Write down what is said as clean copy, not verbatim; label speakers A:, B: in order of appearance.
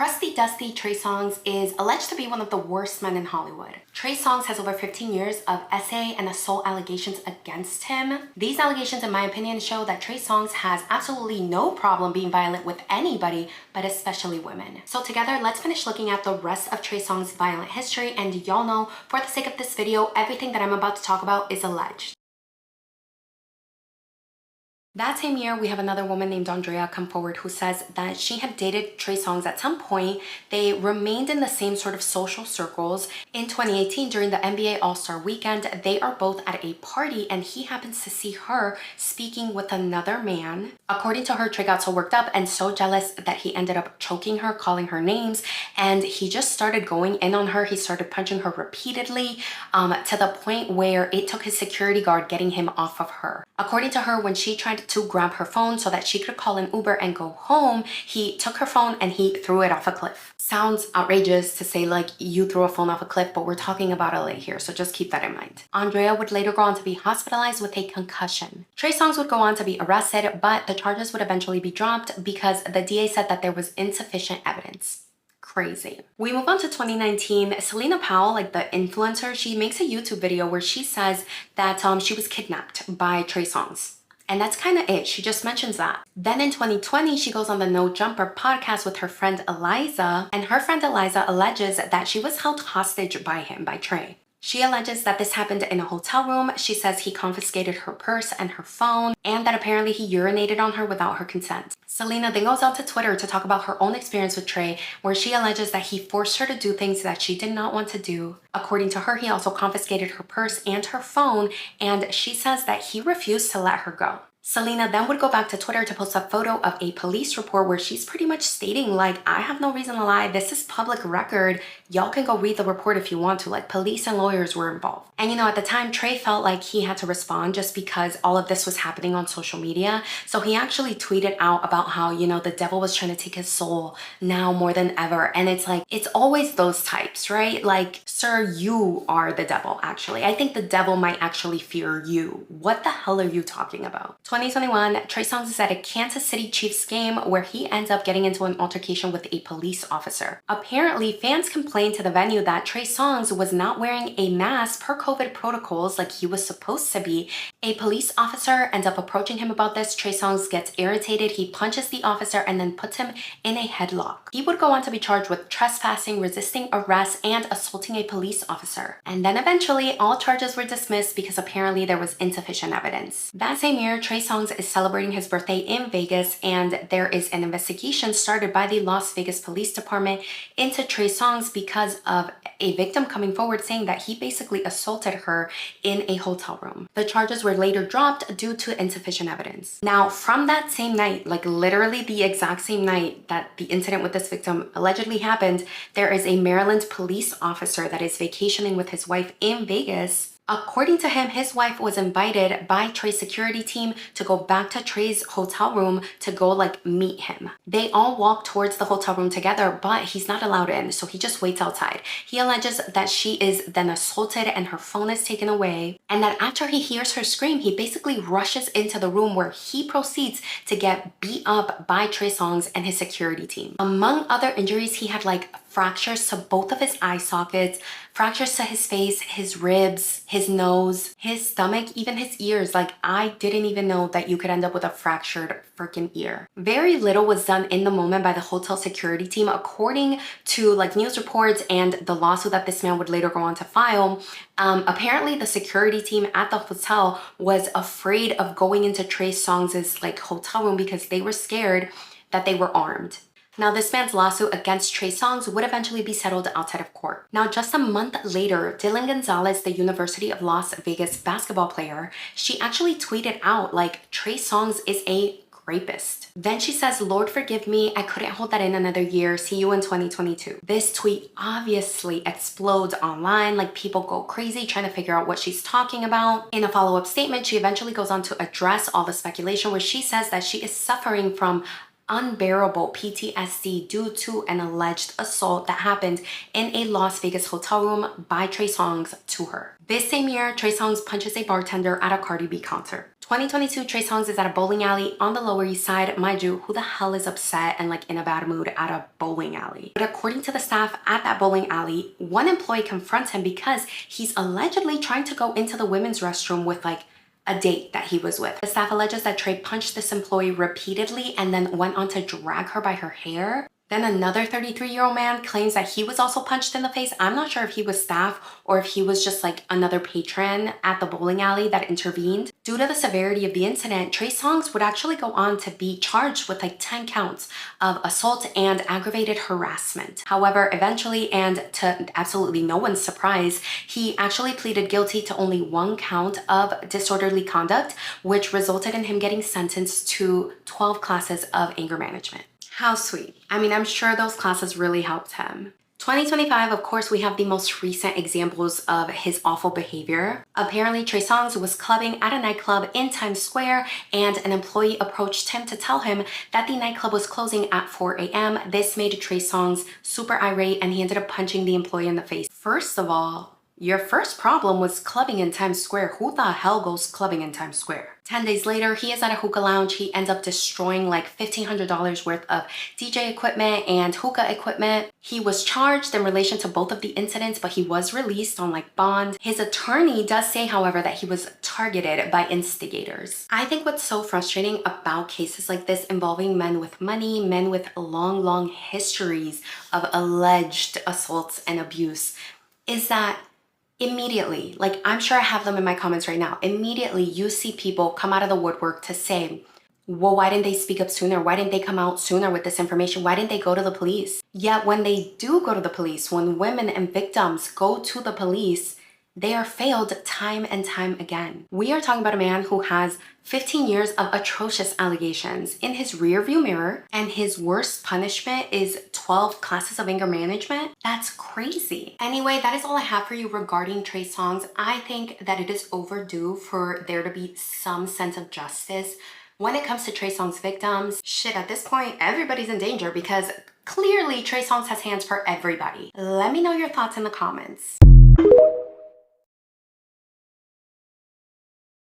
A: Crusty Dusty Trey Songz is alleged to be one of the worst men in Hollywood. Trey Songz has over 15 years of SA and assault allegations against him. These allegations, in my opinion, show that Trey Songz has absolutely no problem being violent with anybody, but especially women. So together, let's finish looking at the rest of Trey Songz' violent history, and y'all know, for the sake of this video, everything that I'm about to talk about is alleged. That same year, we have another woman named Andrea come forward who says that she had dated Trey Songz at some point. They remained in the same sort of social circles. In 2018, during the NBA All-Star Weekend, they are both at a party and he happens to see her speaking with another man. According to her, Trey got so worked up and so jealous that he ended up choking her, calling her names, and he just started going in on her. He started punching her repeatedly to the point where it took his security guard getting him off of her. According to her, when she tried to grab her phone so that she could call an Uber and go home, he took her phone and he threw it off a cliff. Sounds outrageous to say like you threw a phone off a cliff, but we're talking about LA here, so just keep that in mind. Andrea would later go on to be hospitalized with a concussion. Trey Songz would go on to be arrested, but the charges would eventually be dropped because the DA said that there was insufficient evidence. Crazy. We move on to 2019. Selena Powell, like the influencer, she makes a YouTube video where she says that she was kidnapped by Trey Songz. And that's kind of it. She just mentions that. Then in 2020, she goes on the No Jumper podcast with her friend Eliza, and her friend Eliza alleges that she was held hostage by him, by Trey. She alleges that this happened in a hotel room. She says he confiscated her purse and her phone, and that apparently he urinated on her without her consent. Selena then goes out to Twitter to talk about her own experience with Trey, where she alleges that he forced her to do things that she did not want to do. According to her, he also confiscated her purse and her phone, and she says that he refused to let her go. Selena then would go back to Twitter to post a photo of a police report where she's pretty much stating like, I have no reason to lie, this is public record, y'all can go read the report if you want to, like police and lawyers were involved. And you know, at the time, Trey felt like he had to respond just because all of this was happening on social media. So he actually tweeted out about how, you know, the devil was trying to take his soul now more than ever. And it's like, it's always those types, right? Like, sir, you are the devil, actually. I think the devil might actually fear you. What the hell are you talking about? 2021, Trey Songz is at a Kansas City Chiefs game where he ends up getting into an altercation with a police officer. Apparently, fans complained to the venue that Trey Songz was not wearing a mask per COVID protocols like he was supposed to be. A police officer ends up approaching him about this. Trey Songz gets irritated. He punches the officer and then puts him in a headlock. He would go on to be charged with trespassing, resisting arrest, and assaulting a police officer. And then eventually, all charges were dismissed because apparently there was insufficient evidence. That same year, Trey Songz is celebrating his birthday in Vegas, and there is an investigation started by the Las Vegas Police Department into Trey Songz because of a victim coming forward saying that he basically assaulted her in a hotel room. The charges were later dropped due to insufficient evidence. Now, from that same night, like literally the exact same night that the incident with this victim allegedly happened, there is a Maryland police officer that is vacationing with his wife in Vegas. According to him, his wife was invited by Trey's security team to go back to Trey's hotel room to go like meet him. They all walk towards the hotel room together, but he's not allowed in, so he just waits outside. He alleges that she is then assaulted and her phone is taken away, and that after he hears her scream, he basically rushes into the room where he proceeds to get beat up by Trey Songz and his security team. Among other injuries, he had like fractures to both of his eye sockets, fractures to his face, his ribs, his nose, his stomach, even his ears. Like, I didn't even know that you could end up with a fractured freaking ear. Very little was done in the moment by the hotel security team. According to like news reports and the lawsuit that this man would later go on to file, apparently the security team at the hotel was afraid of going into Trey Songz's like hotel room because they were scared that they were armed. Now, this man's lawsuit against Trey Songz would eventually be settled outside of court. Now, just a month later, Dylan Gonzalez, the University of Las Vegas basketball player, she actually tweeted out like, Trey Songz is a rapist. Then she says, Lord forgive me, I couldn't hold that in another year, see you in 2022. This tweet obviously explodes online, like people go crazy trying to figure out what she's talking about. In a follow-up statement, she eventually goes on to address all the speculation where she says that she is suffering from unbearable PTSD due to an alleged assault that happened in a Las Vegas hotel room by Trey Songz to her. This same year, Trey Songz punches a bartender at a Cardi B concert. 2022, Trey Songz is at a bowling alley on the Lower East Side. Mind you, who the hell is upset and like in a bad mood at a bowling alley? But according to the staff at that bowling alley, one employee confronts him because he's allegedly trying to go into the women's restroom with like a date that he was with. The staff alleges that Trey punched this employee repeatedly and then went on to drag her by her hair. Then another 33-year-old man claims that he was also punched in the face. I'm not sure if he was staff or if he was just like another patron at the bowling alley that intervened. Due to the severity of the incident, Trey Songz would actually go on to be charged with like 10 counts of assault and aggravated harassment. However, eventually, and to absolutely no one's surprise, he actually pleaded guilty to only 1 count of disorderly conduct, which resulted in him getting sentenced to 12 classes of anger management. How sweet. I mean, I'm sure those classes really helped him. 2025, of course, we have the most recent examples of his awful behavior. Apparently, Trey Songz was clubbing at a nightclub in Times Square, and an employee approached him to tell him that the nightclub was closing at 4 a.m. This made Trey Songz super irate, and he ended up punching the employee in the face. First of all, your first problem was clubbing in Times Square. Who the hell goes clubbing in Times Square? 10 days later, he is at a hookah lounge. He ends up destroying like $1,500 worth of DJ equipment and hookah equipment. He was charged in relation to both of the incidents, but he was released on like bond. His attorney does say, however, that he was targeted by instigators. I think what's so frustrating about cases like this involving men with money, men with long histories of alleged assaults and abuse, is that immediately, like I'm sure I have them in my comments right now, immediately you see people come out of the woodwork to say, well, why didn't they speak up sooner? Why didn't they come out sooner with this information? Why didn't they go to the police? Yet when they do go to the police, when women and victims go to the police, they are failed time and time again. We are talking about a man who has 15 years of atrocious allegations in his rearview mirror, and his worst punishment is 12 classes of anger management. That's crazy. Anyway, that is all I have for you regarding Trey Songz. I think that it is overdue for there to be some sense of justice when it comes to Trey Songz victims. Shit, at this point, everybody's in danger because clearly Trey Songz has hands for everybody. Let me know your thoughts in the comments.